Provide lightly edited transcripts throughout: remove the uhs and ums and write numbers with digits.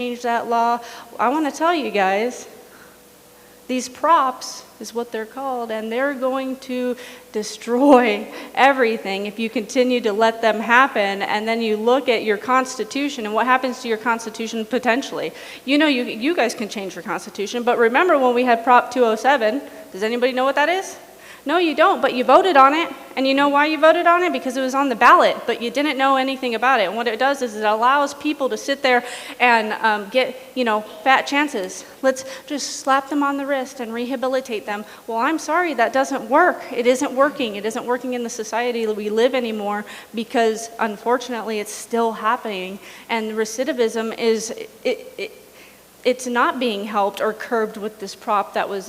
change that law. I want to tell you guys, these props is what they're called, and they're going to destroy everything if you continue to let them happen. And then you look at your Constitution and what happens to your Constitution potentially. You know, you guys can change your Constitution, but remember when we had Prop 207, does anybody know what that is? No, you don't, but you voted on it, and you know why you voted on it? Because it was on the ballot, but you didn't know anything about it. And what it does is it allows people to sit there and get, fat chances. Let's just slap them on the wrist and rehabilitate them. Well, I'm sorry, that doesn't work. It isn't working. It isn't working in the society that we live anymore because, unfortunately, it's still happening. And recidivism it's not being helped or curbed with this prop that was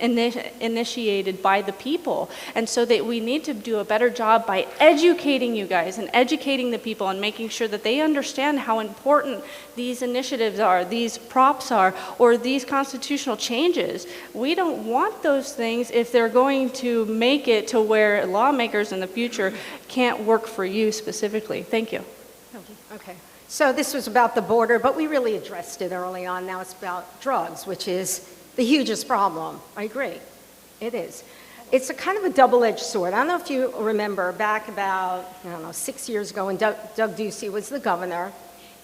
initiated by the people. And so that we need to do a better job by educating you guys and educating the people and making sure that they understand how important these initiatives are, these props are, or these constitutional changes. We don't want those things if they're going to make it to where lawmakers in the future can't work for you specifically. Thank you. Okay. So this was about the border, but we really addressed it early on. Now it's about drugs, which is the hugest problem. I agree. It is. It's a kind of a double-edged sword. I don't know if you remember back about, 6 years ago when Doug Ducey was the governor,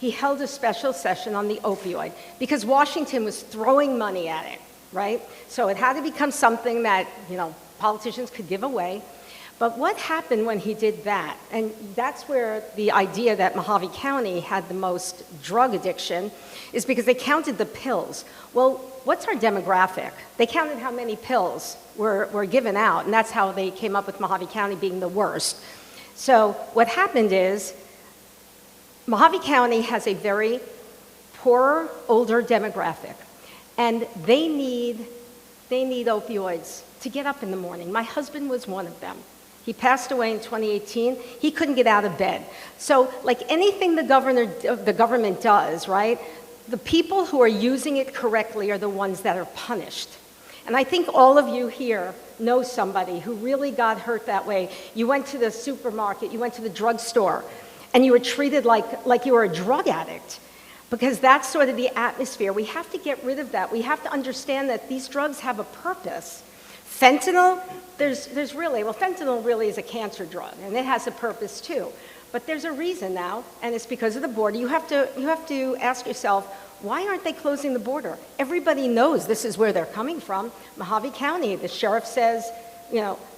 he held a special session on the opioid because Washington was throwing money at it, right? So it had to become something that, politicians could give away. But what happened when he did that? And that's where the idea that Mojave County had the most drug addiction is because they counted the pills. Well, what's our demographic? They counted how many pills were given out, and that's how they came up with Mojave County being the worst. So what happened is Mojave County has a very poor, older demographic, and they need opioids to get up in the morning. My husband was one of them. He passed away in 2018. He couldn't get out of bed. So like anything the government does, right, the people who are using it correctly are the ones that are punished. And I think all of you here know somebody who really got hurt that way. You went to the supermarket, you went to the drugstore, and you were treated like you were a drug addict. Because that's sort of the atmosphere. We have to get rid of that. We have to understand that these drugs have a purpose. Fentanyl, fentanyl really is a cancer drug, and it has a purpose too. But there's a reason now, and it's because of the border. You have to ask yourself, why aren't they closing the border? Everybody knows this is where they're coming from. Mojave County, the sheriff says,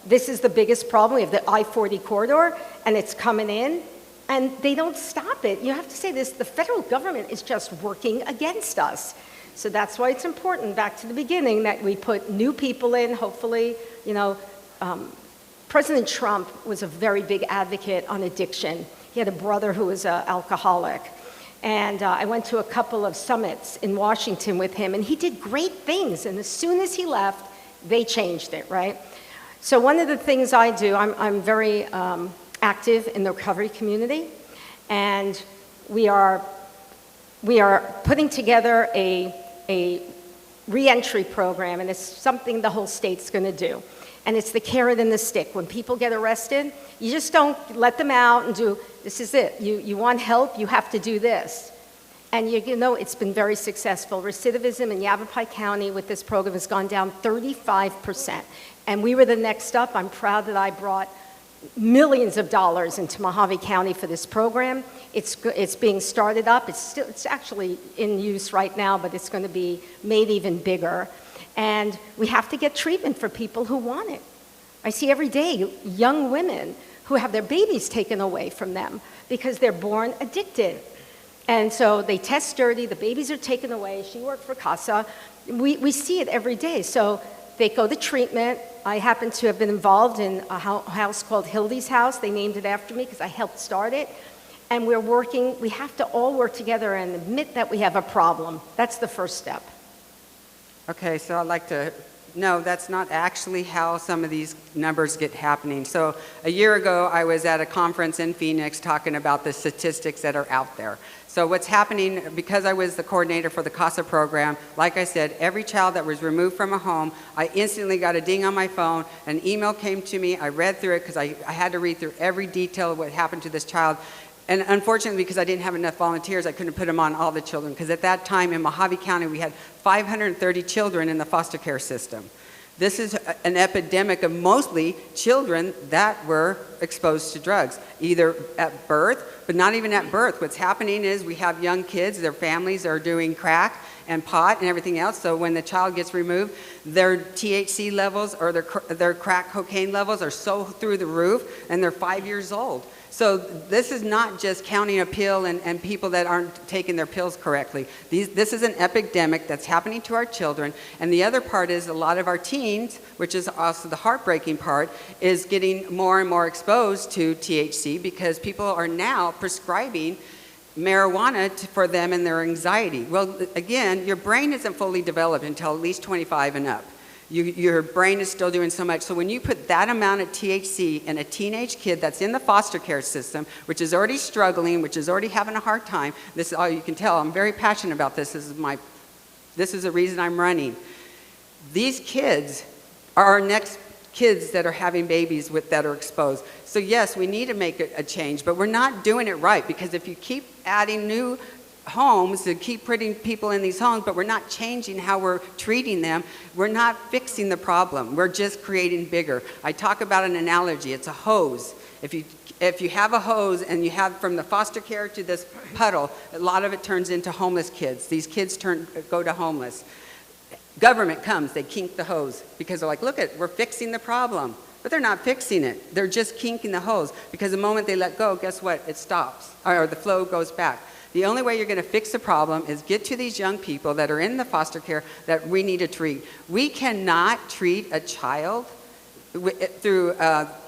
this is the biggest problem. We have the I-40 corridor, and it's coming in, and they don't stop it. You have to say this, the federal government is just working against us. So that's why it's important, back to the beginning, that we put new people in, hopefully. President Trump was a very big advocate on addiction. He had a brother who was an alcoholic. And I went to a couple of summits in Washington with him, and he did great things. And as soon as he left, they changed it, right? So one of the things I do, I'm very active in the recovery community, and we are putting together a reentry program, and it's something the whole state's going to do. And it's the carrot and the stick. When people get arrested, you just don't let them out and do, this is it. You want help, you have to do this. And it's been very successful. Recidivism in Yavapai County with this program has gone down 35%. And we were the next up. I'm proud that I brought millions of dollars into Mojave County for this program. It's being started up. It's actually in use right now, but it's going to be made even bigger. And we have to get treatment for people who want it. I see every day young women who have their babies taken away from them because they're born addicted. And so they test dirty, the babies are taken away. She worked for CASA. We see it every day. So they go to treatment. I happen to have been involved in a house called Hildy's House. They named it after me because I helped start it. And we have to all work together and admit that we have a problem. That's the first step. Okay, so I'd like to, no, that's not actually how some of these numbers get happening. So a year ago, I was at a conference in Phoenix talking about the statistics that are out there. So what's happening, because I was the coordinator for the CASA program, like I said, every child that was removed from a home, I instantly got a ding on my phone, an email came to me, I read through it because I had to read through every detail of what happened to this child. And unfortunately, because I didn't have enough volunteers, I couldn't put them on all the children. Because at that time in Mojave County, we had 530 children in the foster care system. This is an epidemic of mostly children that were exposed to drugs, either at birth, but not even at birth. What's happening is we have young kids, their families are doing crack and pot and everything else, so when the child gets removed, their THC levels or their crack cocaine levels are so through the roof, and they're 5 years old. So this is not just counting a pill and people that aren't taking their pills correctly. This is an epidemic that's happening to our children. And the other part is a lot of our teens, which is also the heartbreaking part, is getting more and more exposed to THC because people are now prescribing marijuana for them and their anxiety. Well, again, your brain isn't fully developed until at least 25 and up. Your brain is still doing so much. So when you put that amount of THC in a teenage kid that's in the foster care system, which is already struggling, which is already having a hard time, this is all you can tell. I'm very passionate about this. This is the reason I'm running. These kids are our next kids that are having babies that are exposed. So yes, we need to make a change, but we're not doing it right, because if you keep adding new homes to keep putting people in these homes, but we're not changing how we're treating them, we're not fixing the problem. We're just creating bigger. I talk about an analogy. It's a hose. If you have a hose and you have from the foster care to this puddle, a lot of it turns into homeless kids. These kids go to homeless. Government comes, they kink the hose because they're like, look, we're fixing the problem. But they're not fixing it. They're just kinking the hose, because the moment they let go, guess what? It stops, or the flow goes back. The only way you're going to fix the problem is get to these young people that are in the foster care that we need to treat. We cannot treat a child through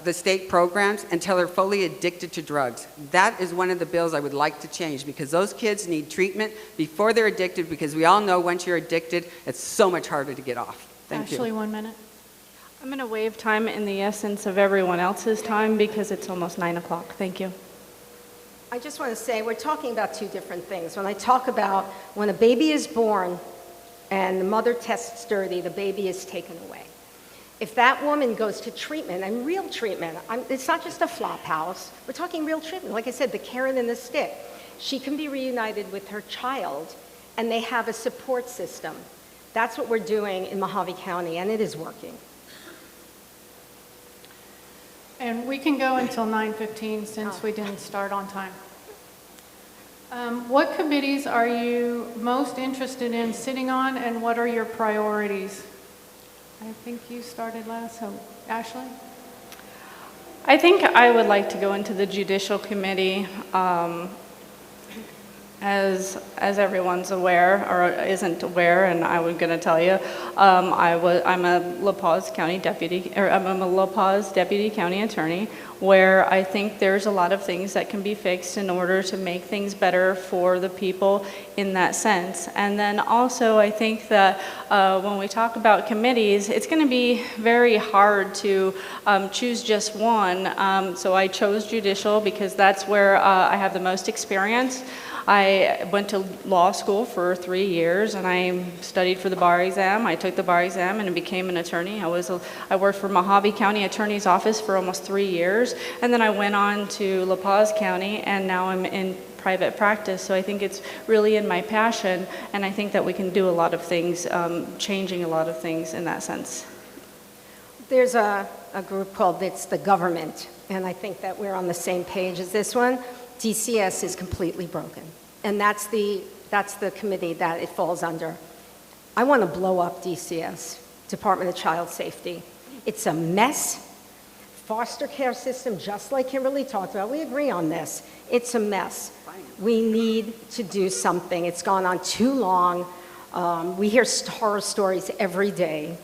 the state programs until they're fully addicted to drugs. That is one of the bills I would like to change, because those kids need treatment before they're addicted, because we all know once you're addicted, it's so much harder to get off. Thank you. Ashley, 1 minute. I'm going to waive time in the essence of everyone else's time because it's almost 9 o'clock. Thank you. I just want to say we're talking about two different things. When I talk about when a baby is born and the mother tests dirty, the baby is taken away. If that woman goes to treatment, and real treatment, it's not just a flop house, we're talking real treatment. Like I said, the carrot and the stick. She can be reunited with her child, and they have a support system. That's what we're doing in Mojave County, and it is working. And we can go until 9:15 since we didn't start on time. What committees are you most interested in sitting on, and what are your priorities? I think you started last, so Ashley? I think I would like to go into the Judicial Committee. As everyone's aware, or isn't aware, and I was going to tell you, I'm a La Paz County deputy, or I'm a La Paz deputy county attorney, where I think there's a lot of things that can be fixed in order to make things better for the people in that sense. And then also, I think that when we talk about committees, it's going to be very hard to choose just one. So I chose Judicial because that's where I have the most experience. I went to law school for 3 years, and I studied for the bar exam. I took the bar exam and became an attorney. I worked for Mojave County Attorney's Office for almost 3 years, and then I went on to La Paz County, and now I'm in private practice. So I think it's really in my passion, and I think that we can do a lot of things, changing a lot of things in that sense. There's a group called It's the Government, and I think that we're on the same page as this one. DCS is completely broken, and that's the committee that it falls under. I want to blow up DCS, Department of Child Safety. It's a mess. Foster care system, just like Kimberly talked about, we agree on this. It's a mess. We need to do something. It's gone on too long. We hear horror stories every day.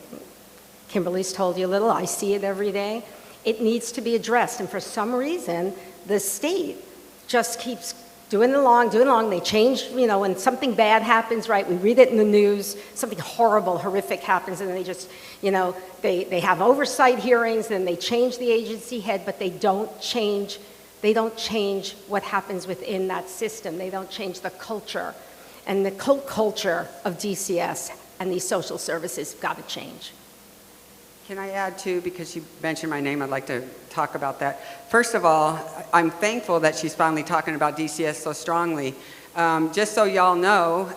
Kimberly's told you a little. I see it every day. It needs to be addressed, and for some reason, the state just keeps doing along. They change, when something bad happens, right? We read it in the news, something horrible, horrific happens, and they just, they have oversight hearings, and they change the agency head, but they don't change what happens within that system. They don't change the culture. And the culture of DCS and these social services got to change. Can I add too, because she mentioned my name, I'd like to talk about that. First of all, I'm thankful that she's finally talking about DCS so strongly. Just so y'all know,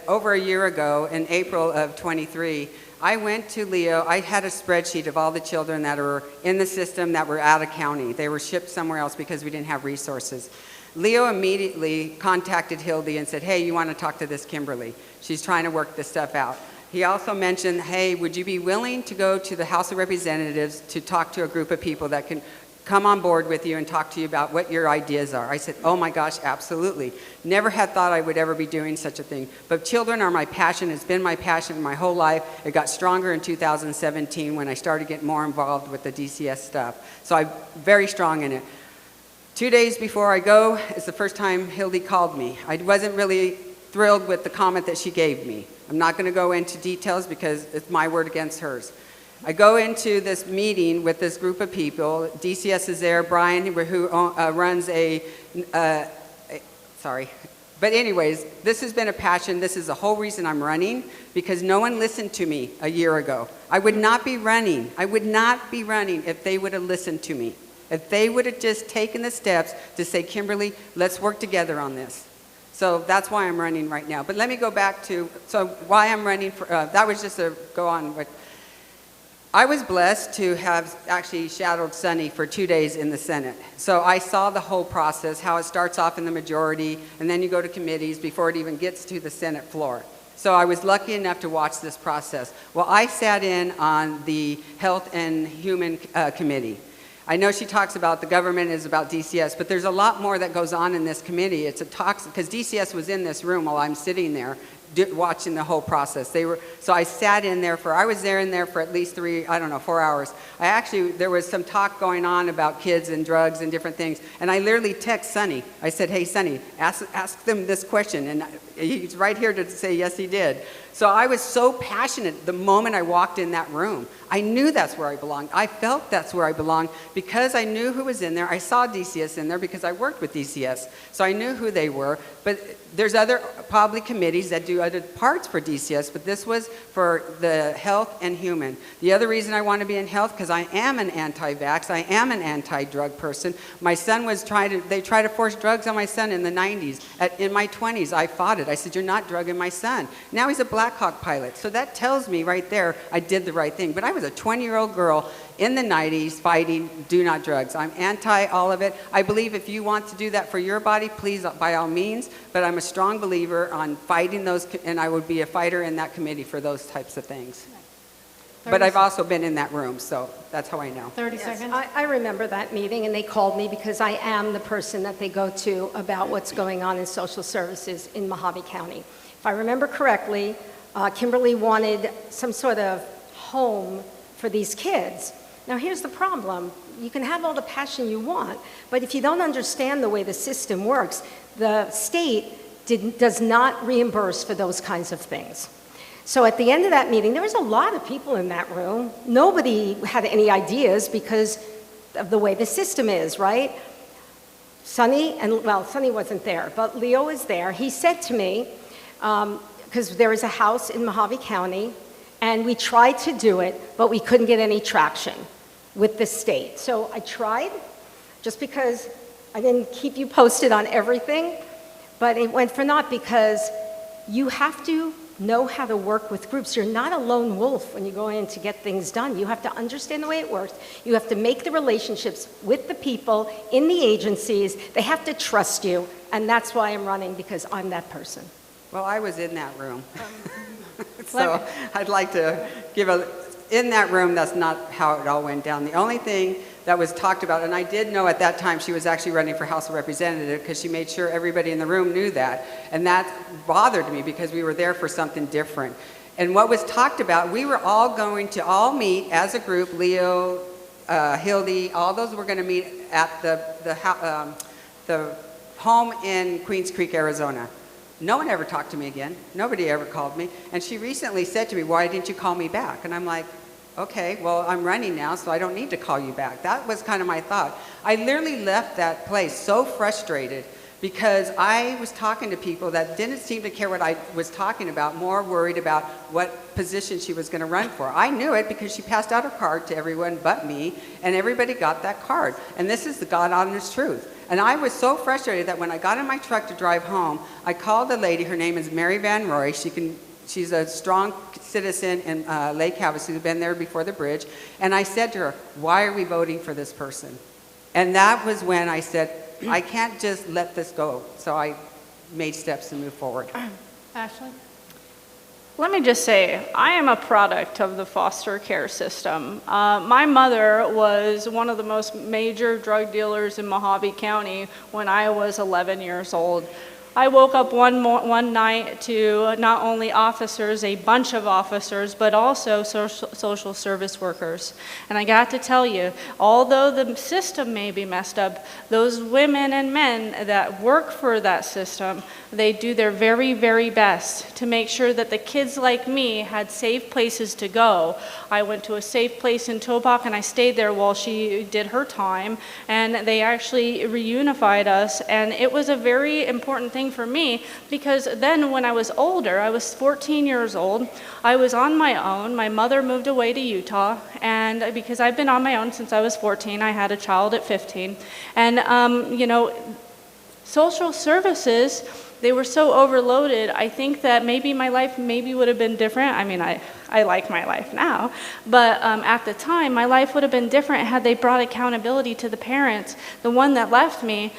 over a year ago, in April of 23, I went to Leo. I had a spreadsheet of all the children that were in the system that were out of county. They were shipped somewhere else because we didn't have resources. Leo immediately contacted Hildy and said, hey, you want to talk to this Kimberly? She's trying to work this stuff out. He also mentioned, hey, would you be willing to go to the House of Representatives to talk to a group of people that can come on board with you and talk to you about what your ideas are? I said, oh my gosh, absolutely. Never had thought I would ever be doing such a thing. But children are my passion. It's been my passion my whole life. It got stronger in 2017 when I started getting more involved with the DCS stuff. So I'm very strong in it. 2 days before I go is the first time Hildy called me. I wasn't really thrilled with the comment that she gave me. I'm not going to go into details because it's my word against hers. I go into this meeting with this group of people. DCS is there. Brian, who runs sorry. But anyways, this has been a passion. This is the whole reason I'm running, because no one listened to me a year ago. I would not be running. I would not be running if they would have listened to me. If they would have just taken the steps to say, Kimberly, let's work together on this. So that's why I'm running right now. But let me go back to, so why I'm running for, that was just a go on. But I was blessed to have actually shadowed Sunny for 2 days in the Senate. So I saw the whole process, how it starts off in the majority, and then you go to committees before it even gets to the Senate floor. So I was lucky enough to watch this process. Well, I sat in on the Health and Human Committee. I know she talks about the government is about DCS, but there's a lot more that goes on in this committee. It's a toxic, because DCS was in this room while I'm sitting there watching the whole process. So I sat in there I was in there for at least 4 hours. There was some talk going on about kids and drugs and different things, and I literally text Sonny. I said, hey, Sonny, ask them this question, and he's right here to say, yes, he did. So I was so passionate the moment I walked in that room. I knew that's where I belonged. I felt that's where I belonged because I knew who was in there. I saw DCS in there because I worked with DCS. So I knew who they were. But there's other probably committees that do other parts for DCS, but this was for the health and human. The other reason I want to be in health, because I am an anti-vax. I am an anti-drug person. My son they tried to force drugs on my son in the 90s. In my 20s, I fought it. I said, you're not drugging my son. Now he's a Black Hawk pilot. So that tells me right there I did the right thing. But I was a 20-year-old girl in the 90s fighting do not drugs. I'm anti all of it. I believe if you want to do that for your body, please, by all means. But I'm a strong believer on fighting those, and I would be a fighter in that committee for those types of things. But I've also been in that room, so that's how I know. 30 Yes, seconds. I remember that meeting, and they called me because I am the person that they go to about what's going on in social services in Mojave County. If I remember correctly, Kimberly wanted some sort of home for these kids. Now, here's the problem. You can have all the passion you want, but if you don't understand the way the system works, the state does not reimburse for those kinds of things. So at the end of that meeting, there was a lot of people in that room. Nobody had any ideas because of the way the system is, right? Sonny wasn't there, but Leo was there. He said to me, because there is a house in Mojave County, and we tried to do it, but we couldn't get any traction with the state. So I tried, just because I didn't keep you posted on everything, but it went for naught because you have to know how to work with groups. You're not a lone wolf when you go in to get things done. You have to understand the way it works. You have to make the relationships with the people in the agencies. They have to trust you, and that's why I'm running, because I'm that person. Well, I was in that room. So I'd like to in that room, that's not how it all went down. The only thing that was talked about, and I did know at that time she was actually running for House of Representatives because she made sure everybody in the room knew that. And that bothered me because we were there for something different. And what was talked about, we were all going to all meet as a group, Leo, Hildy, all those were going to meet at the home in Queens Creek, Arizona. No one ever talked to me again. Nobody ever called me. And she recently said to me, why didn't you call me back? And I'm like, okay, well, I'm running now, so I don't need to call you back. That was kind of my thought. I literally left that place so frustrated because I was talking to people that didn't seem to care what I was talking about, more worried about what position she was going to run for. I knew it because she passed out her card to everyone but me, and everybody got that card. And this is the God honest truth. And I was so frustrated that when I got in my truck to drive home, I called a lady, her name is Mary Van Roy. She's a strong citizen in Lake Havasu who's been there before the bridge. And I said to her, why are we voting for this person? And that was when I said, I can't just let this go. So I made steps to move forward. Ashley? Let me just say, I am a product of the foster care system. My mother was one of the most major drug dealers in Mojave County when I was 11 years old. I woke up one night to not only officers, a bunch of officers, but also social service workers. And I got to tell you, although the system may be messed up, those women and men that work for that system, they do their very, very best to make sure that the kids like me had safe places to go. I went to a safe place in Tobacco and I stayed there while she did her time, and they actually reunified us, and it was a very important thing for me, because then when I was older, I was 14 years old, I was on my own. My mother moved away to Utah, and because I've been on my own since I was 14, I had a child at 15, and social services, they were so overloaded. I think that maybe my life would have been different. I mean, I like my life now, but at the time, my life would have been different had they brought accountability to the parents, the one that left me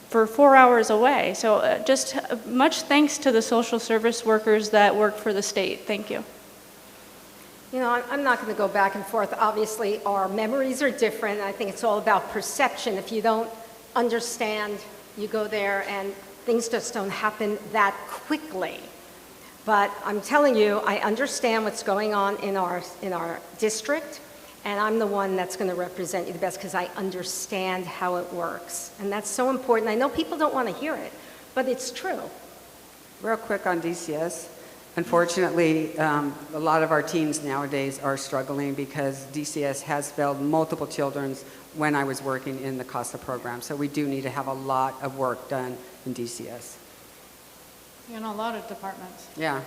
for 4 hours away. So just much thanks to the social service workers that work for the state. Thank you. You know, I'm not going to go back and forth. Obviously, our memories are different. I think it's all about perception. If you don't understand, you go there and things just don't happen that quickly. But I'm telling you, I understand what's going on in our district, and I'm the one that's going to represent you the best because I understand how it works. And that's so important. I know people don't want to hear it, but it's true. Real quick on DCS. Unfortunately, a lot of our teens nowadays are struggling because DCS has failed multiple children when I was working in the CASA program. So we do need to have a lot of work done in DCS. In a lot of departments. Yeah.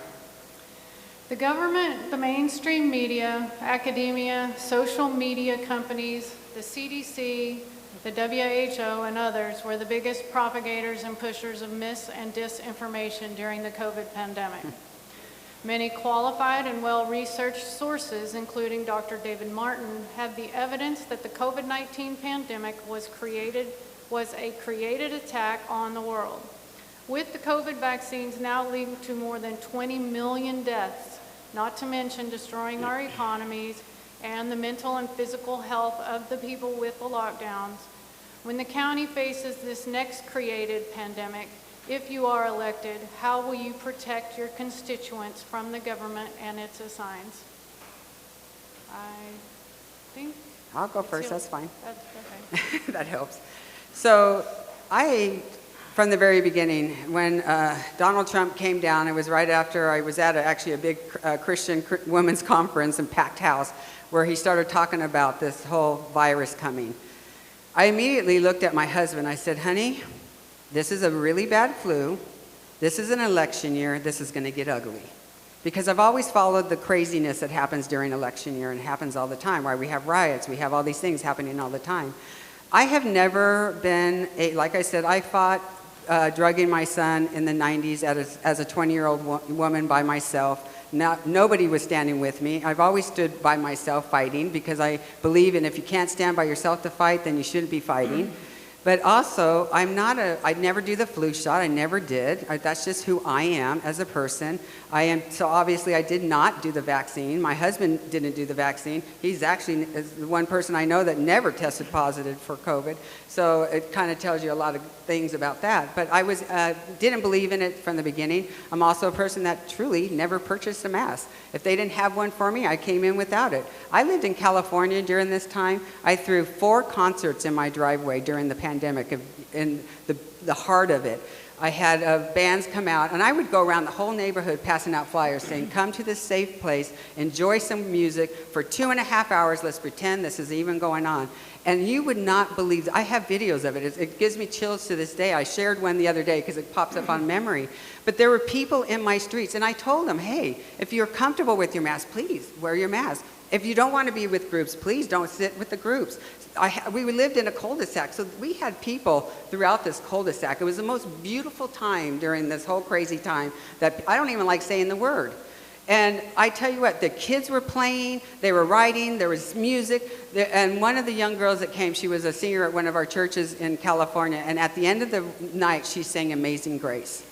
The government, the mainstream media, academia, social media companies, the CDC, the WHO, and others were the biggest propagators and pushers of mis- and disinformation during the COVID pandemic. Many qualified and well-researched sources, including Dr. David Martin, have the evidence that the COVID-19 pandemic was a created attack on the world. With the COVID vaccines now leading to more than 20 million deaths, not to mention destroying our economies and the mental and physical health of the people with the lockdowns, when the county faces this next created pandemic, if you are elected, how will you protect your constituents from the government and its assigns? I think... I'll go first, that's fine. That's okay. That helps. So from the very beginning, when Donald Trump came down, it was right after I was at actually a big Christian women's conference in packed house where he started talking about this whole virus coming. I immediately looked at my husband. I said, honey, this is a really bad flu. This is an election year. This is going to get ugly. Because I've always followed the craziness that happens during election year, and it happens all the time, where we have riots, we have all these things happening all the time. I have never been, like I said, I fought drugging my son in the 90s as a 20-year-old woman by myself. Nobody was standing with me. I've always stood by myself fighting because I believe in if you can't stand by yourself to fight, then you shouldn't be fighting. But also, I never do the flu shot. I never did. That's just who I am as a person. So obviously I did not do the vaccine. My husband didn't do the vaccine. He's actually the one person I know that never tested positive for COVID. So it kind of tells you a lot of things about that. But I didn't believe in it from the beginning. I'm also a person that truly never purchased a mask. If they didn't have one for me, I came in without it. I lived in California during this time. I threw 4 concerts in my driveway during the pandemic, in the heart of it. I had bands come out, and I would go around the whole neighborhood passing out flyers saying, come to this safe place, enjoy some music for 2.5 hours. Let's pretend this is even going on. And you would not believe, I have videos of it. It gives me chills to this day. I shared one the other day because it pops up on memory. But there were people in my streets, and I told them, hey, if you're comfortable with your mask, please wear your mask. If you don't want to be with groups, please don't sit with the groups. We lived in a cul-de-sac, so we had people throughout this cul-de-sac. It was the most beautiful time during this whole crazy time that I don't even like saying the word. And I tell you what, the kids were playing, they were writing, there was music, and one of the young girls that came, she was a singer at one of our churches in California, and at the end of the night, she sang Amazing Grace.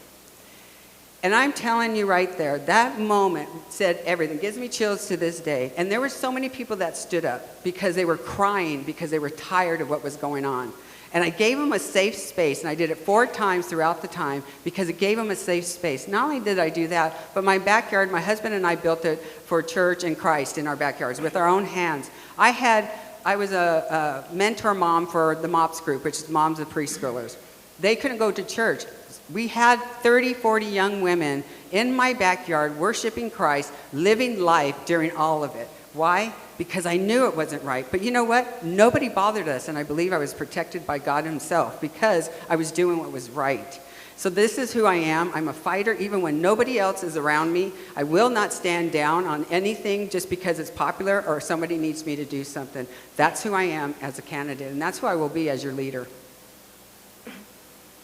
And I'm telling you right there, that moment said everything. It gives me chills to this day. And there were so many people that stood up because they were crying because they were tired of what was going on. And I gave them a safe space, and I did it 4 times throughout the time because it gave them a safe space. Not only did I do that, but my backyard, my husband and I built it for church and Christ in our backyards with our own hands. I was a mentor mom for the MOPS group, which is Moms of Preschoolers. They couldn't go to church. We had 30, 40 young women in my backyard worshiping Christ, living life during all of it. Why? Because I knew it wasn't right. But you know what? Nobody bothered us, and I believe I was protected by God himself because I was doing what was right. So this is who I am. I'm a fighter even when nobody else is around me. I will not stand down on anything just because it's popular or somebody needs me to do something. That's who I am as a candidate, and that's who I will be as your leader.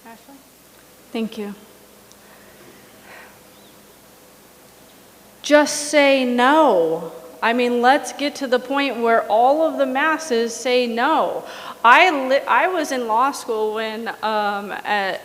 Ashley? Thank you. Just say no. I mean, let's get to the point where all of the masses say no. I was in law school when the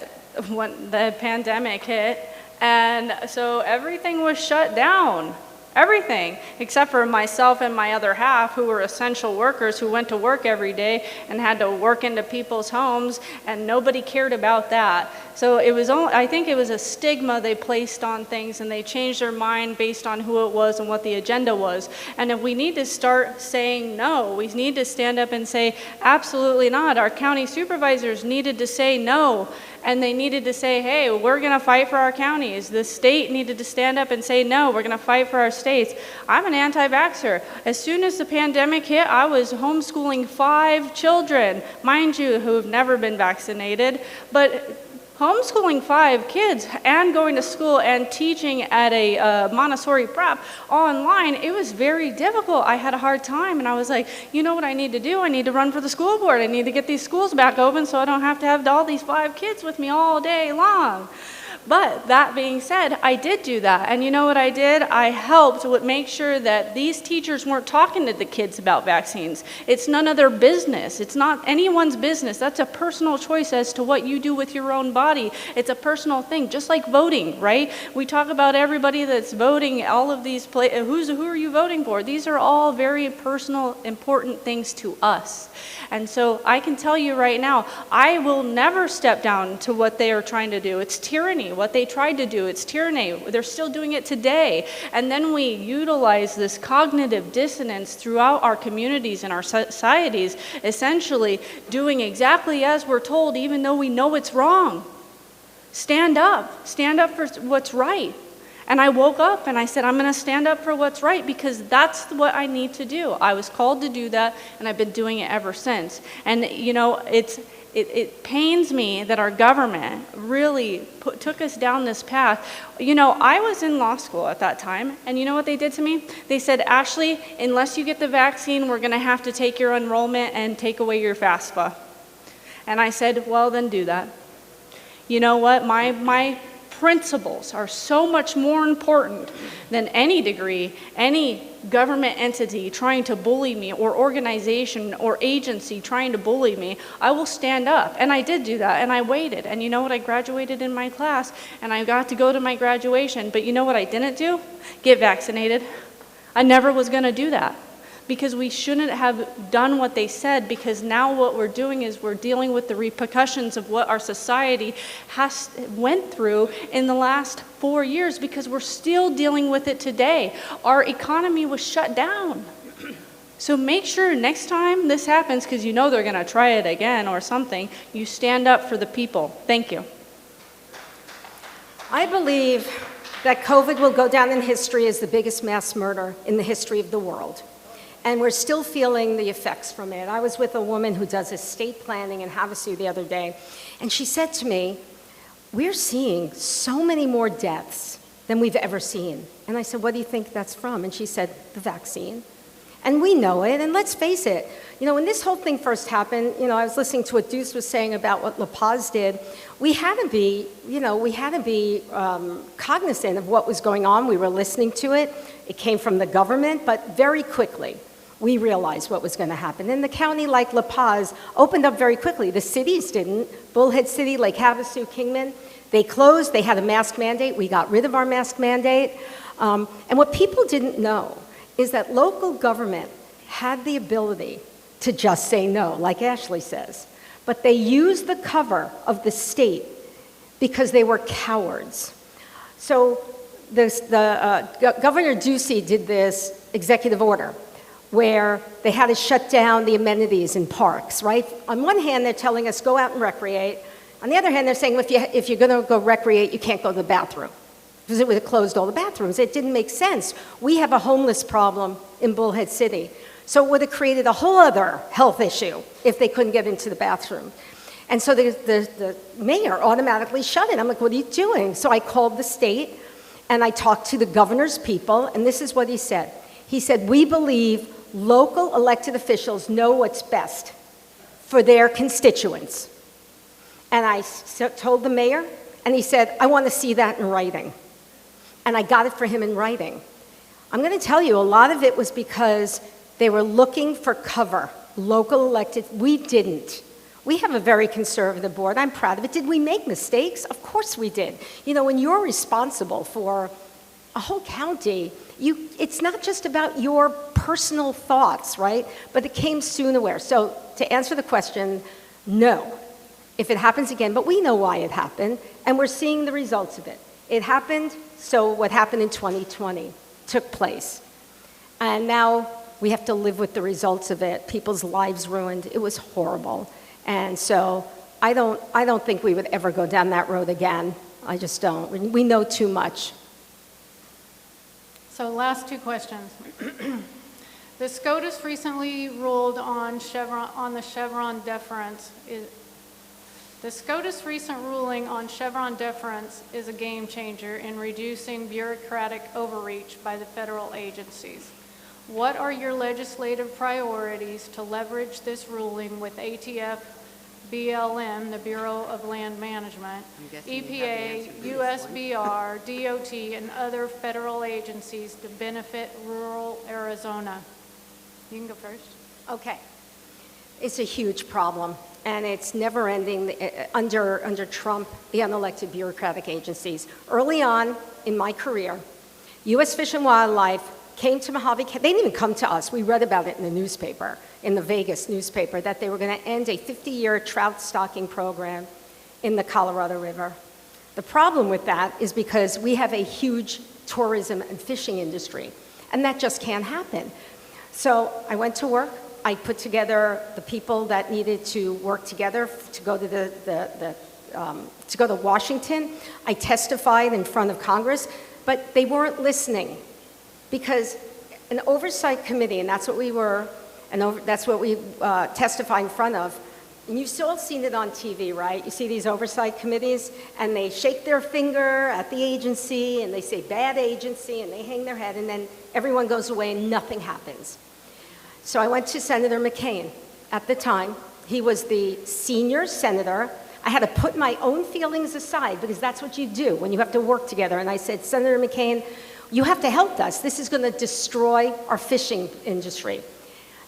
pandemic hit, and so everything was shut down. Everything, except for myself and my other half, who were essential workers who went to work every day and had to work into people's homes, and nobody cared about that. So it was I think it was a stigma they placed on things, and they changed their mind based on who it was and what the agenda was. And if we need to start saying no, we need to stand up and say, absolutely not. Our county supervisors needed to say no. And they needed to say, hey, we're going to fight for our counties. The state needed to stand up and say, no, we're going to fight for our states. I'm an anti-vaxxer. As soon as the pandemic hit, I was homeschooling 5 children, mind you, who have never been vaccinated. But homeschooling 5 kids and going to school and teaching at a Montessori prep online, it was very difficult. I had a hard time, and I was like, you know what I need to do? I need to run for the school board. I need to get these schools back open so I don't have to have all these 5 kids with me all day long. But that being said, I did do that. And you know what I did? I helped make sure that these teachers weren't talking to the kids about vaccines. It's none of their business. It's not anyone's business. That's a personal choice as to what you do with your own body. It's a personal thing, just like voting, right? We talk about everybody that's voting, all of these, who are you voting for? These are all very personal, important things to us. And so I can tell you right now, I will never step down to what they are trying to do. It's tyranny. What they tried to do, it's tyranny. They're still doing it today. And then we utilize this cognitive dissonance throughout our communities and our societies, essentially doing exactly as we're told, even though we know it's wrong. Stand up for what's right. And I woke up and I said, I'm going to stand up for what's right because that's what I need to do. I was called to do that, and I've been doing it ever since. And, you know, it pains me that our government really took us down this path. You know, I was in law school at that time, and you know what they did to me? They said, Ashley, unless you get the vaccine, we're going to have to take your enrollment and take away your FAFSA. And I said, well, then do that. You know what? My principles are so much more important than any degree, any government entity trying to bully me, or organization or agency trying to bully me. I will stand up. And I did do that, and I waited. And you know what? I graduated in my class, and I got to go to my graduation. But you know what I didn't do? Get vaccinated. I never was going to do that. Because we shouldn't have done what they said, because now what we're doing is we're dealing with the repercussions of what our society went through in the last 4 years, because we're still dealing with it today. Our economy was shut down. So make sure next time this happens, because you know they're going to try it again or something, you stand up for the people. Thank you. I believe that COVID will go down in history as the biggest mass murder in the history of the world. And we're still feeling the effects from it. I was with a woman who does estate planning in Havasu the other day, and she said to me, we're seeing so many more deaths than we've ever seen. And I said, what do you think that's from? And she said, the vaccine. And we know it, and let's face it, when this whole thing first happened, I was listening to what Deuce was saying about what La Paz did. We had to be, cognizant of what was going on. We were listening to it. It came from the government, but very quickly, we realized what was going to happen. And the county like La Paz opened up very quickly. The cities didn't. Bullhead City, Lake Havasu, Kingman, they closed. They had a mask mandate. We got rid of our mask mandate. And what people didn't know is that local government had the ability to just say no, like Ashley says. But they used the cover of the state because they were cowards. So Governor Ducey did this executive order where they had to shut down the amenities in parks, right? On one hand, they're telling us, go out and recreate. On the other hand, they're saying, if you're going to go recreate, you can't go to the bathroom. Because it would have closed all the bathrooms. It didn't make sense. We have a homeless problem in Bullhead City. So it would have created a whole other health issue if they couldn't get into the bathroom. And so the mayor automatically shut it. I'm like, what are you doing? So I called the state, and I talked to the governor's people, and this is what he said. He said, we believe local elected officials know what's best for their constituents. And I told the mayor, and he said, I want to see that in writing. And I got it for him in writing. I'm going to tell you, a lot of it was because they were looking for cover, local elected. We didn't. We have a very conservative board. I'm proud of it. Did we make mistakes? Of course we did. When you're responsible for a whole county, it's not just about your personal thoughts, right? But it came soon aware. So to answer the question, no, if it happens again, but we know why it happened, and we're seeing the results of it. It happened, so what happened in 2020 took place. And now we have to live with the results of it. People's lives ruined. It was horrible. And so I don't think we would ever go down that road again. I just don't. We know too much. So last two questions. The SCOTUS recently ruled on the Chevron deference. The SCOTUS recent ruling on Chevron deference is a game changer in reducing bureaucratic overreach by the federal agencies. What are your legislative priorities to leverage this ruling with ATF, BLM, the Bureau of Land Management, EPA, USBR, DOT, and other federal agencies to benefit rural Arizona? You can go first. Okay. It's a huge problem, and it's never ending under Trump, the unelected bureaucratic agencies. Early on in my career, U.S. Fish and Wildlife came to Mojave. They didn't even come to us. We read about it in the newspaper, in the Vegas newspaper, that they were going to end a 50-year trout stocking program in the Colorado River. The problem with that is because we have a huge tourism and fishing industry, and that just can't happen. So I went to work. I put together the people that needed to work together to go to Washington. I testified in front of Congress, but they weren't listening because an oversight committee, and that's what we were, and that's what we testify in front of. And you've all seen it on TV, right? You see these oversight committees, and they shake their finger at the agency, and they say bad agency, and they hang their head, and then everyone goes away and nothing happens. So I went to Senator McCain at the time. He was the senior senator. I had to put my own feelings aside because that's what you do when you have to work together. And I said, Senator McCain, you have to help us. This is going to destroy our fishing industry.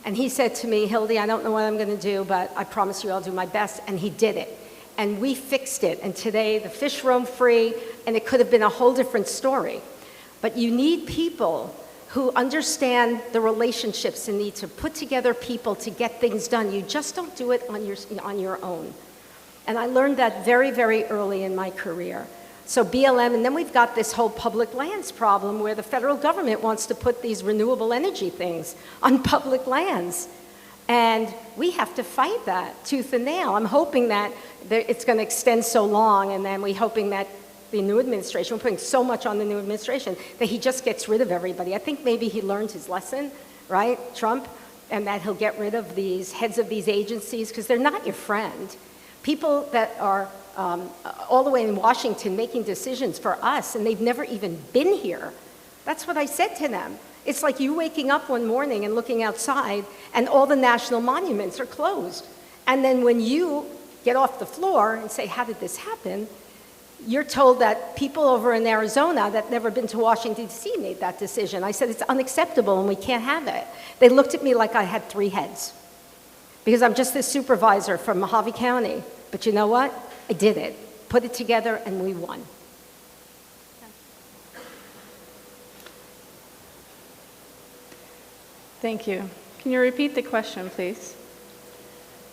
And he said to me, Hildy, I don't know what I'm going to do, but I promise you I'll do my best. And he did it. And we fixed it. And today the fish roam free, and it could have been a whole different story. But you need people who understand the relationships and need to put together people to get things done. You just don't do it on your own. And I learned that very, very early in my career. So BLM, and then we've got this whole public lands problem where the federal government wants to put these renewable energy things on public lands. And we have to fight that tooth and nail. I'm hoping that it's going to extend so long, and then we're hoping that the new administration, we're putting so much on the new administration, that he just gets rid of everybody. I think maybe he learned his lesson, right, Trump, and that he'll get rid of these heads of these agencies, because they're not your friend. People that are all the way in Washington making decisions for us, and they've never even been here. That's what I said to them. It's like you waking up one morning and looking outside, and all the national monuments are closed. And then when you get off the floor and say, how did this happen? You're told that people over in Arizona that never been to Washington, D.C. made that decision. I said, it's unacceptable and we can't have it. They looked at me like I had 3 heads because I'm just this supervisor from Mojave County. But you know what? I did it. Put it together and we won. Thank you. Can you repeat the question, please?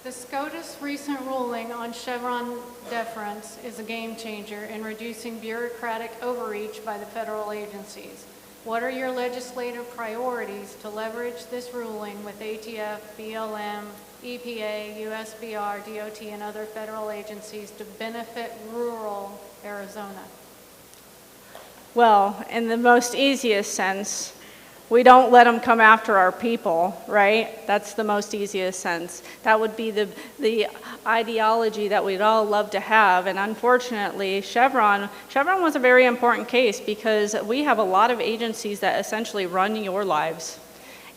The SCOTUS recent ruling on Chevron deference is a game changer in reducing bureaucratic overreach by the federal agencies. What are your legislative priorities to leverage this ruling with ATF, BLM, EPA, USBR, DOT, and other federal agencies to benefit rural Arizona? Well, in the most easiest sense, we don't let them come after our people, right? That's the most easiest sense. That would be the ideology that we'd all love to have. And unfortunately, Chevron was a very important case because we have a lot of agencies that essentially run your lives.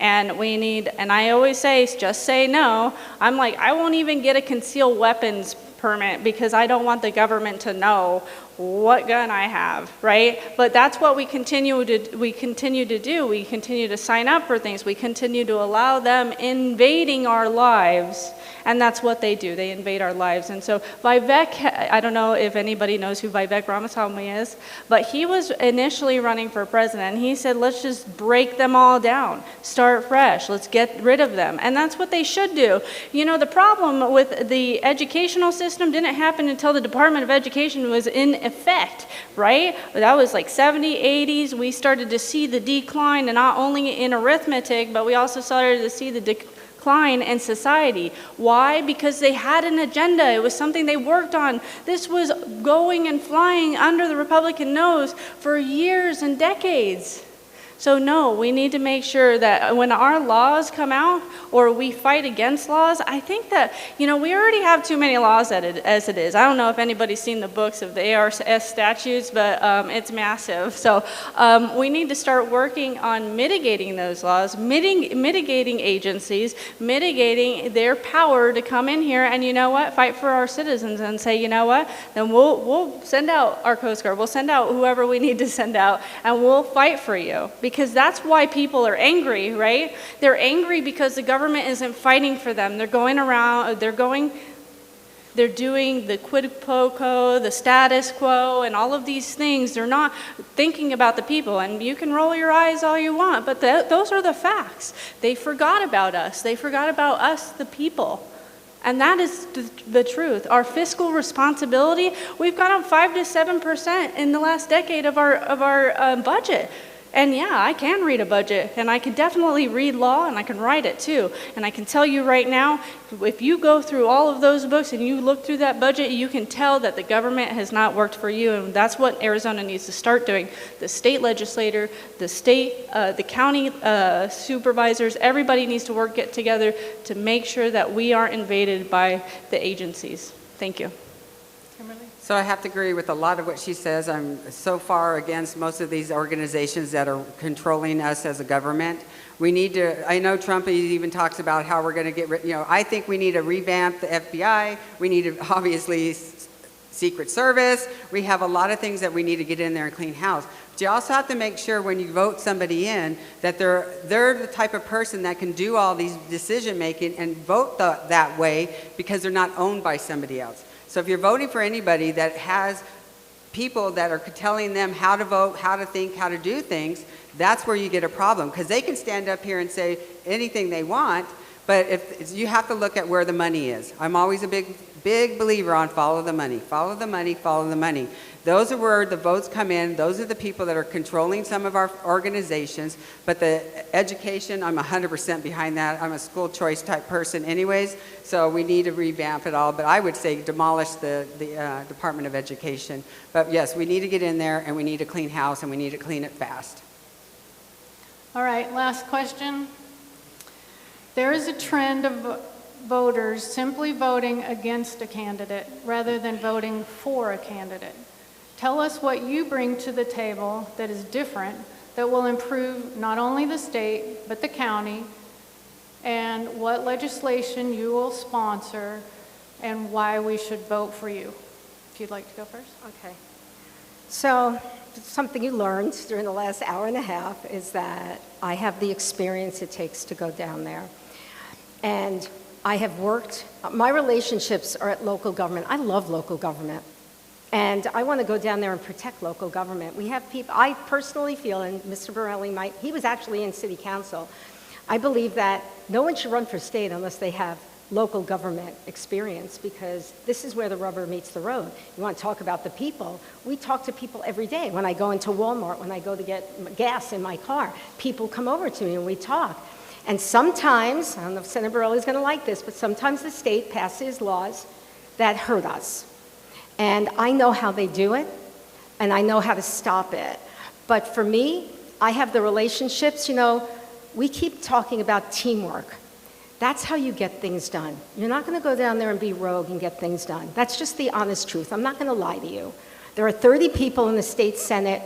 And we need, and I always say, just say no. I'm like, I won't even get a concealed weapons permit because I don't want the government to know what gun I have, right? But that's what we continue to do. We continue to sign up for things. We continue to allow them invading our lives. And that's what they do. They invade our lives. And so Vivek, I don't know if anybody knows who Vivek Ramaswamy is, but he was initially running for president. He said, let's just break them all down. Start fresh. Let's get rid of them. And that's what they should do. You know, the problem with the educational system didn't happen until the Department of Education was in effect, right? That was like 70s, 80s. We started to see the decline, and not only in arithmetic, but we also started to see the decline in society. Why? Because they had an agenda. It was something they worked on. This was going and flying under the Republican nose for years and decades. So no, we need to make sure that when our laws come out or we fight against laws, I think that, you know, we already have too many laws as it is. I don't know if anybody's seen the books of the ARS statutes, but it's massive. So we need to start working on mitigating those laws, mitigating agencies, mitigating their power to come in here and, you know what, fight for our citizens and say, you know what, then we'll send out our Coast Guard, we'll send out whoever we need to send out, and we'll fight for you. Because that's why people are angry, right? They're angry because the government isn't fighting for them. They're going around, they're doing the quid pro quo, the status quo, and all of these things. They're not thinking about the people. And you can roll your eyes all you want, but those are the facts. They forgot about us. They forgot about us, the people. And that is the truth. Our fiscal responsibility, we've gone up 5 to 7% in the last decade of our budget. And yeah, I can read a budget, and I can definitely read law, and I can write it too. And I can tell you right now, if you go through all of those books and you look through that budget, you can tell that the government has not worked for you, and that's what Arizona needs to start doing. The state legislator, the county supervisors, everybody needs to get together to make sure that we aren't invaded by the agencies. Thank you. Kimberly? So I have to agree with a lot of what she says. I'm so far against most of these organizations that are controlling us as a government. We need to, I know Trump even talks about how we're going to get rid, you know, I think we need to revamp the FBI. We need to, obviously, Secret Service. We have a lot of things that we need to get in there and clean house. But you also have to make sure when you vote somebody in that they're the type of person that can do all these decision making and vote that way because they're not owned by somebody else. So if you're voting for anybody that has people that are telling them how to vote, how to think, how to do things, that's where you get a problem. Because they can stand up here and say anything they want, but you have to look at where the money is. I'm always a big believer on follow the money, follow the money, follow the money. Those are where the votes come in. Those are the people that are controlling some of our organizations. But the education, I'm 100% behind that. I'm a school choice type person anyways, so we need to revamp it all. But I would say demolish the Department of Education. But yes, we need to get in there, and we need to clean house, and we need to clean it fast. All right, last question. There is a trend of voters simply voting against a candidate rather than voting for a candidate. Tell us what you bring to the table that is different, that will improve not only the state, but the county, and what legislation you will sponsor, and why we should vote for you. If you'd like to go first. Okay. So something you learned during the last hour and a half is that I have the experience it takes to go down there. And I have worked, my relationships are at local government. I love local government. And I want to go down there and protect local government. We have people, I personally feel, and Mr. Borelli might, he was actually in city council. I believe that no one should run for state unless they have local government experience, because this is where the rubber meets the road. You want to talk about the people? We talk to people every day. When I go into Walmart, when I go to get gas in my car, people come over to me and we talk. And sometimes, I don't know if Senator Borelli is going to like this, but sometimes the state passes laws that hurt us. And I know how they do it, and I know how to stop it. But for me, I have the relationships. You know, we keep talking about teamwork. That's how you get things done. You're not going to go down there and be rogue and get things done. That's just the honest truth. I'm not going to lie to you. There are 30 people in the state Senate,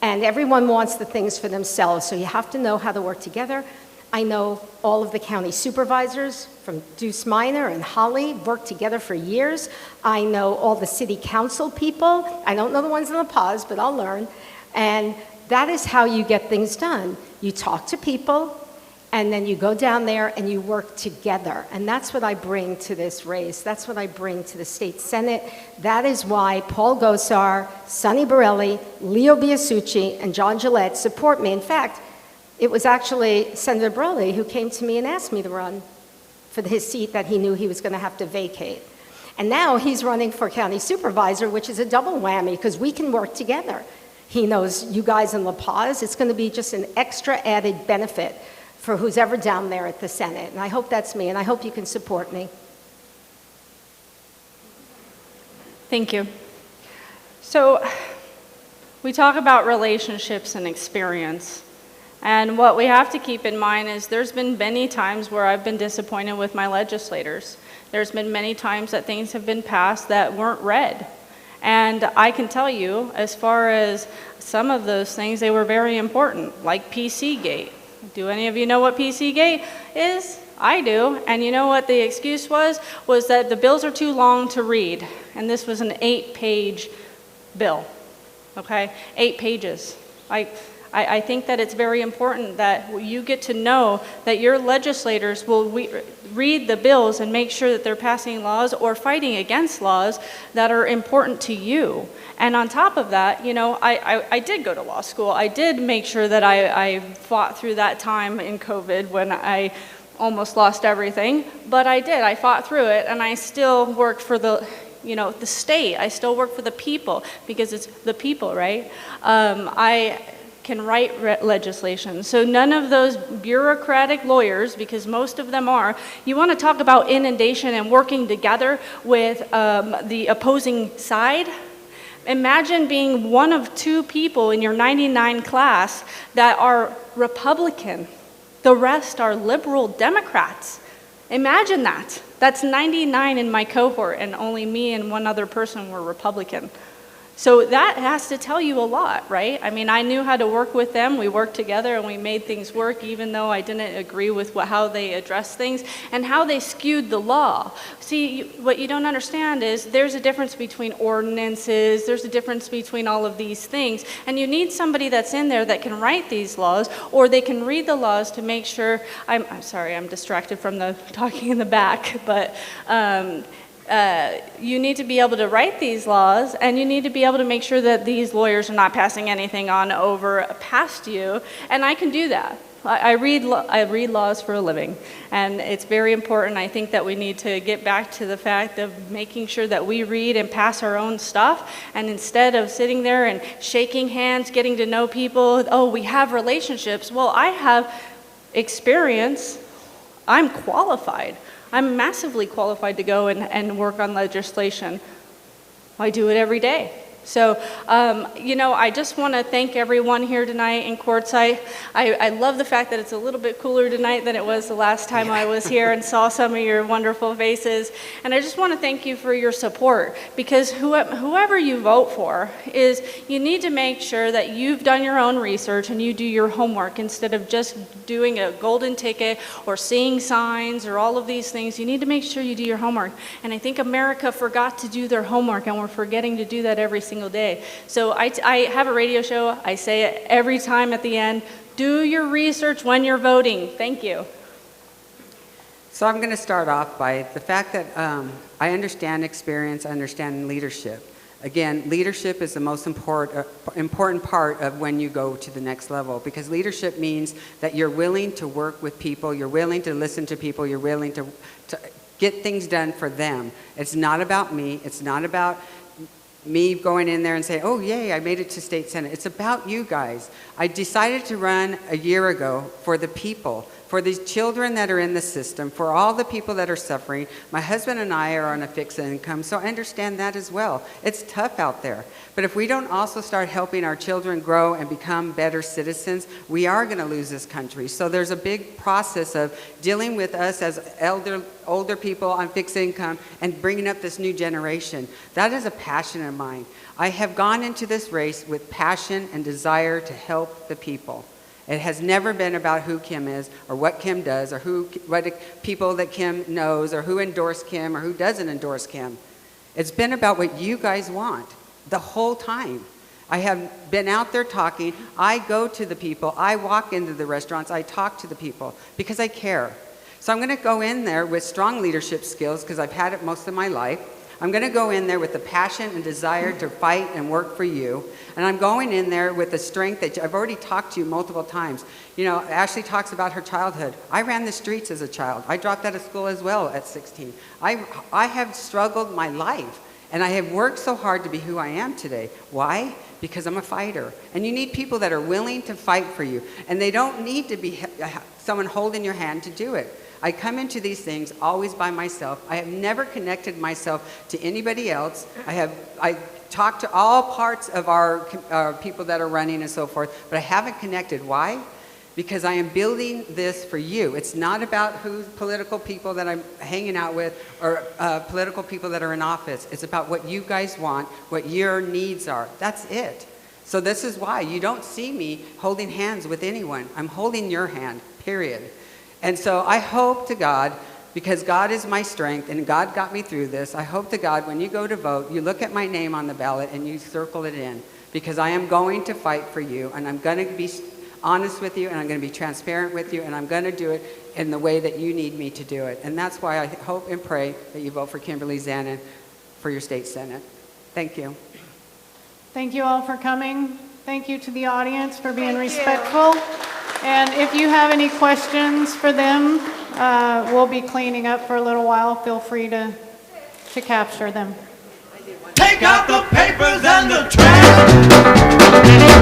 and everyone wants the things for themselves, so you have to know how to work together. I know all of the county supervisors from Deuce Minor and Holly worked together for years. I know all the city council people. I don't know the ones in the pause, but I'll learn. And that is how you get things done. You talk to people, and then you go down there and you work together. And that's what I bring to this race. That's what I bring to the state Senate. That is why Paul Gosar, Sonny Borelli, Leo Biasucci, and John Gillette support me. In fact, it was actually Senator Borelli who came to me and asked me to run for his seat that he knew he was going to have to vacate. And now he's running for county supervisor, which is a double whammy because we can work together. He knows you guys in La Paz. It's going to be just an extra added benefit for who's ever down there at the Senate. And I hope that's me, and I hope you can support me. Thank you. So we talk about relationships and experience. And what we have to keep in mind is there's been many times where I've been disappointed with my legislators. There's been many times that things have been passed that weren't read. And I can tell you, as far as some of those things, they were very important, like PC-Gate. Do any of you know what PC-Gate is? I do. And you know what the excuse was? Was that the bills are too long to read. And this was an 8-page bill, okay? 8 pages. I think that it's very important that you get to know that your legislators will read the bills and make sure that they're passing laws or fighting against laws that are important to you. And on top of that, you know, I did go to law school. I did make sure that I fought through that time in COVID when I almost lost everything. But I did. I fought through it, and I still worked for the state. I still work for the people because it's the people, right? I can write legislation. So none of those bureaucratic lawyers, because most of them are, you want to talk about inundation and working together with the opposing side? Imagine being one of 2 people in your 99 class that are Republican. The rest are liberal Democrats. Imagine that. That's 99 in my cohort, and only me and one other person were Republican. So that has to tell you a lot, right? I mean, I knew how to work with them. We worked together and we made things work, even though I didn't agree with how they addressed things and how they skewed the law. See, what you don't understand is there's a difference between ordinances, there's a difference between all of these things, and you need somebody that's in there that can write these laws, or they can read the laws to make sure, I'm sorry, I'm distracted from the talking in the back, but you need to be able to write these laws, and you need to be able to make sure that these lawyers are not passing anything on over past you, and I can do that. I read laws for a living, and it's very important. I think that we need to get back to the fact of making sure that we read and pass our own stuff, and instead of sitting there and shaking hands, getting to know people, oh, we have relationships. Well, I have experience. I'm qualified. I'm massively qualified to go and work on legislation. I do it every day. So, I just want to thank everyone here tonight in Quartzsite. I love the fact that it's a little bit cooler tonight than it was the last time I was here and saw some of your wonderful faces. And I just want to thank you for your support, because whoever you vote for you need to make sure that you've done your own research and you do your homework instead of just doing a golden ticket or seeing signs or all of these things. You need to make sure you do your homework. And I think America forgot to do their homework, and we're forgetting to do that every single day. So I have a radio show. I say it every time at the end. Do your research when you're voting. Thank you. So I'm going to start off by the fact that I understand experience, I understand leadership. Again, leadership is the most important part of when you go to the next level, because leadership means that you're willing to work with people, you're willing to listen to people, you're willing to get things done for them. It's not about me. It's not about me going in there and say, oh, yay, I made it to state senate. It's about you guys. I decided to run a year ago for the people, for these children that are in the system, for all the people that are suffering. My husband and I are on a fixed income, so I understand that as well. It's tough out there. But if we don't also start helping our children grow and become better citizens, we are going to lose this country. So there's a big process of dealing with us as older people on fixed income and bringing up this new generation. That is a passion of mine. I have gone into this race with passion and desire to help the people. It has never been about who Kim is or what Kim does or what people that Kim knows or who endorsed Kim or who doesn't endorse Kim. It's been about what you guys want the whole time. I have been out there talking. I go to the people. I walk into the restaurants. I talk to the people because I care. So I'm going to go in there with strong leadership skills because I've had it most of my life. I'm going to go in there with the passion and desire to fight and work for you. And I'm going in there with the strength that I've already talked to you multiple times. You know, Ashley talks about her childhood. I ran the streets as a child. I dropped out of school as well at 16. I have struggled my life. And I have worked so hard to be who I am today. Why? Because I'm a fighter. And you need people that are willing to fight for you. And they don't need to be someone holding your hand to do it. I come into these things always by myself. I have never connected myself to anybody else. I talk to all parts of our people that are running and so forth, but I haven't connected. Why? Because I am building this for you. It's not about who political people that I'm hanging out with or political people that are in office. It's about what you guys want, what your needs are. That's it. So this is why you don't see me holding hands with anyone. I'm holding your hand, period. And so I hope to God, because God is my strength and God got me through this, I hope to God when you go to vote, you look at my name on the ballot and you circle it in, because I am going to fight for you, and I'm going to be honest with you, and I'm going to be transparent with you, and I'm going to do it in the way that you need me to do it. And that's why I hope and pray that you vote for Kimberly Zanon for your state senate. Thank you. Thank you all for coming. Thank you to the audience for being respectful. And if you have any questions for them, we'll be cleaning up for a little while. Feel free to capture them. Take out the papers and the trash.